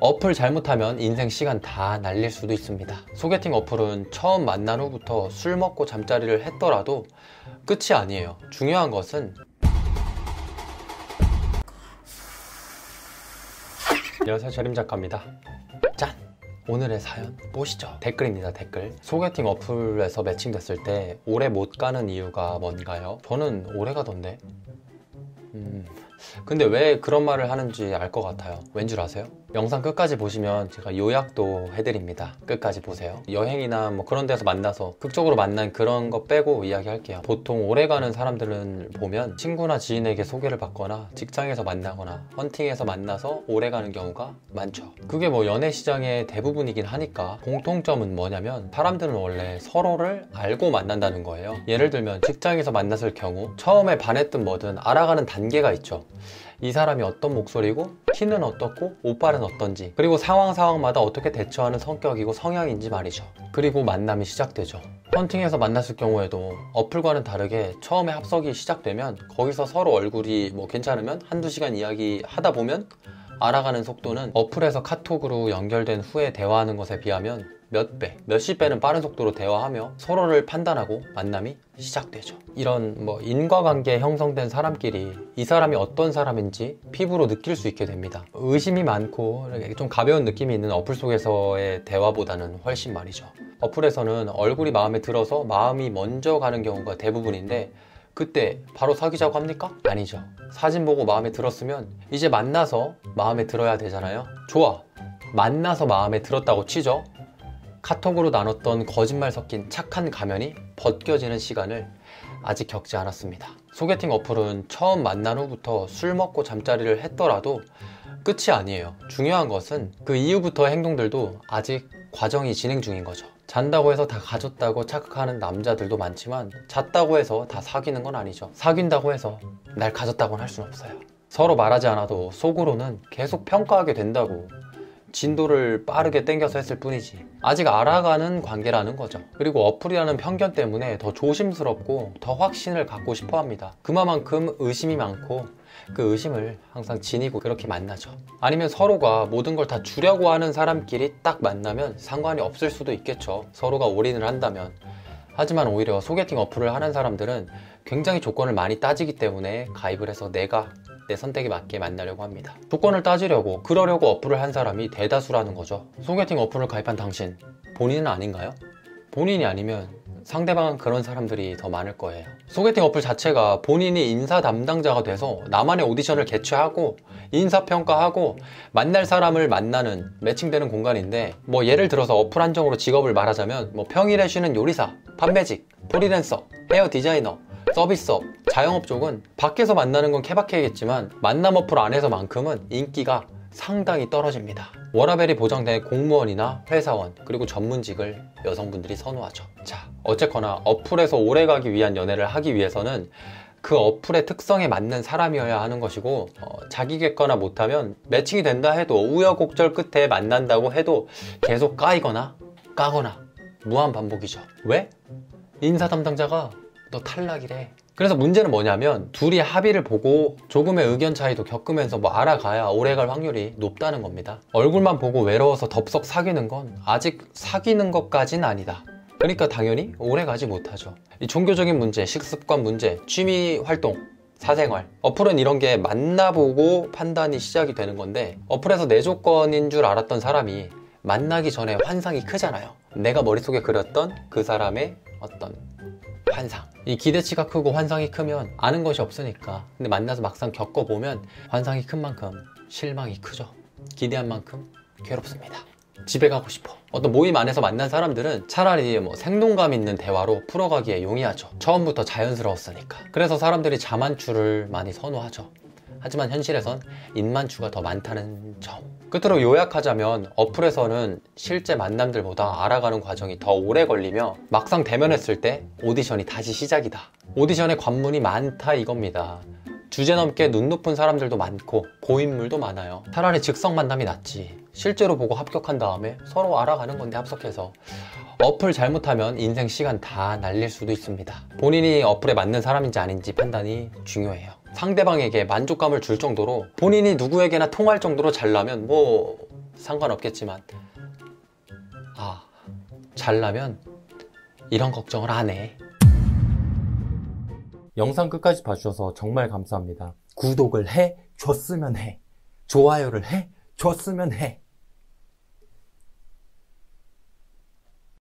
어플 잘못하면 인생 시간 다 날릴 수도 있습니다. 소개팅 어플은 처음 만난 후부터 술 먹고 잠자리를 했더라도 끝이 아니에요. 중요한 것은 안녕하세요, 재림작가입니다. 짠! 오늘의 사연 보시죠. 댓글입니다. 댓글. 소개팅 어플에서 매칭됐을 때 오래 못 가는 이유가 뭔가요? 저는 오래 가던데. 근데 왜 그런 말을 하는지 알 것 같아요. 왠 줄 아세요? 영상 끝까지 보시면 제가 요약도 해드립니다. 끝까지 보세요. 여행이나 뭐 그런 데서 만나서 극적으로 만난 그런 거 빼고 이야기할게요. 보통 오래가는 사람들은 보면 친구나 지인에게 소개를 받거나 직장에서 만나거나 헌팅에서 만나서 오래가는 경우가 많죠. 그게 뭐 연애 시장의 대부분이긴 하니까 공통점은 뭐냐면 사람들은 원래 서로를 알고 만난다는 거예요. 예를 들면 직장에서 만났을 경우 처음에 반했든 뭐든 알아가는 단계가 있죠. 이 사람이 어떤 목소리고 키는 어떻고 옷빨은 어떤지, 그리고 상황마다 어떻게 대처하는 성격이고 성향인지 말이죠. 그리고 만남이 시작되죠. 헌팅에서 만났을 경우에도 어플과는 다르게 처음에 합석이 시작되면 거기서 서로 얼굴이 뭐 괜찮으면 한두 시간 이야기 하다 보면 알아가는 속도는 어플에서 카톡으로 연결된 후에 대화하는 것에 비하면 몇 배, 몇십 배는 빠른 속도로 대화하며 서로를 판단하고 만남이 시작되죠. 이런 뭐 인과관계에 형성된 사람끼리 이 사람이 어떤 사람인지 피부로 느낄 수 있게 됩니다. 의심이 많고 좀 가벼운 느낌이 있는 어플 속에서의 대화보다는 훨씬 말이죠. 어플에서는 얼굴이 마음에 들어서 마음이 먼저 가는 경우가 대부분인데 그때 바로 사귀자고 합니까? 아니죠. 사진 보고 마음에 들었으면 이제 만나서 마음에 들어야 되잖아요. 좋아, 만나서 마음에 들었다고 치죠. 카톡으로 나눴던 거짓말 섞인 착한 가면이 벗겨지는 시간을 아직 겪지 않았습니다. 소개팅 어플은 처음 만난 후부터 술 먹고 잠자리를 했더라도 끝이 아니에요. 중요한 것은 그 이후부터의 행동들도 아직 과정이 진행 중인 거죠. 잔다고 해서 다 가졌다고 착각하는 남자들도 많지만 잤다고 해서 다 사귀는 건 아니죠. 사귄다고 해서 날 가졌다고는 할 수는 없어요. 서로 말하지 않아도 속으로는 계속 평가하게 된다고 진도를 빠르게 당겨서 했을 뿐이지 아직 알아가는 관계라는 거죠. 그리고 어플이라는 편견 때문에 더 조심스럽고 더 확신을 갖고 싶어 합니다. 그만큼 의심이 많고 그 의심을 항상 지니고 그렇게 만나죠. 아니면 서로가 모든 걸 다 주려고 하는 사람끼리 딱 만나면 상관이 없을 수도 있겠죠. 서로가 올인을 한다면. 하지만 오히려 소개팅 어플을 하는 사람들은 굉장히 조건을 많이 따지기 때문에 가입을 해서 내가 내 선택에 맞게 만나려고 합니다. 조건을 따지려고 그러려고 어플을 한 사람이 대다수라는 거죠. 소개팅 어플을 가입한 당신 본인은 아닌가요? 본인이 아니면 상대방은 그런 사람들이 더 많을 거예요. 소개팅 어플 자체가 본인이 인사 담당자가 돼서 나만의 오디션을 개최하고 인사평가하고 만날 사람을 만나는 매칭되는 공간인데 뭐 예를 들어서 어플 한정으로 직업을 말하자면 뭐 평일에 쉬는 요리사, 판매직, 프리랜서, 헤어 디자이너, 서비스업, 자영업 쪽은 밖에서 만나는 건 케바케겠지만 만남 어플 안에서만큼은 인기가 상당히 떨어집니다. 워라밸이 보장된 공무원이나 회사원, 그리고 전문직을 여성분들이 선호하죠. 자, 어쨌거나 어플에서 오래가기 위한 연애를 하기 위해서는 그 어플의 특성에 맞는 사람이어야 하는 것이고 자기 객관화 못하면 매칭이 된다 해도 우여곡절 끝에 만난다고 해도 계속 까이거나 까거나 무한 반복이죠. 왜? 인사 담당자가 너 탈락이래. 그래서 문제는 뭐냐면 둘이 합의를 보고 조금의 의견 차이도 겪으면서 뭐 알아가야 오래갈 확률이 높다는 겁니다. 얼굴만 보고 외로워서 덥석 사귀는 건 아직 사귀는 것까진 아니다. 그러니까 당연히 오래가지 못하죠. 이 종교적인 문제, 식습관 문제, 취미 활동, 사생활, 어플은 이런 게 만나보고 판단이 시작이 되는 건데 어플에서 내 조건인 줄 알았던 사람이 만나기 전에 환상이 크잖아요. 내가 머릿속에 그렸던 그 사람의 어떤 환상, 이 기대치가 크고 환상이 크면 아는 것이 없으니까. 근데 만나서 막상 겪어보면 환상이 큰 만큼 실망이 크죠. 기대한 만큼 괴롭습니다. 집에 가고 싶어. 어떤 모임 안에서 만난 사람들은 차라리 뭐 생동감 있는 대화로 풀어가기에 용이하죠. 처음부터 자연스러웠으니까. 그래서 사람들이 자만추를 많이 선호하죠. 하지만 현실에선 인만추가 더 많다는 점. 끝으로 요약하자면 어플에서는 실제 만남들보다 알아가는 과정이 더 오래 걸리며 막상 대면했을 때 오디션이 다시 시작이다. 오디션에 관문이 많다 이겁니다. 주제넘게 눈 높은 사람들도 많고 고인물도 많아요. 차라리 즉석 만남이 낫지. 실제로 보고 합격한 다음에 서로 알아가는 건데 합석해서. 어플 잘못하면 인생 시간 다 날릴 수도 있습니다. 본인이 어플에 맞는 사람인지 아닌지 판단이 중요해요. 상대방에게 만족감을 줄 정도로 본인이 누구에게나 통할 정도로 잘나면 뭐 상관없겠지만 잘나면 이런 걱정을 안 해. 영상 끝까지 봐주셔서 정말 감사합니다. 구독을 해 줬으면 해, 좋아요를 해 줬으면 해.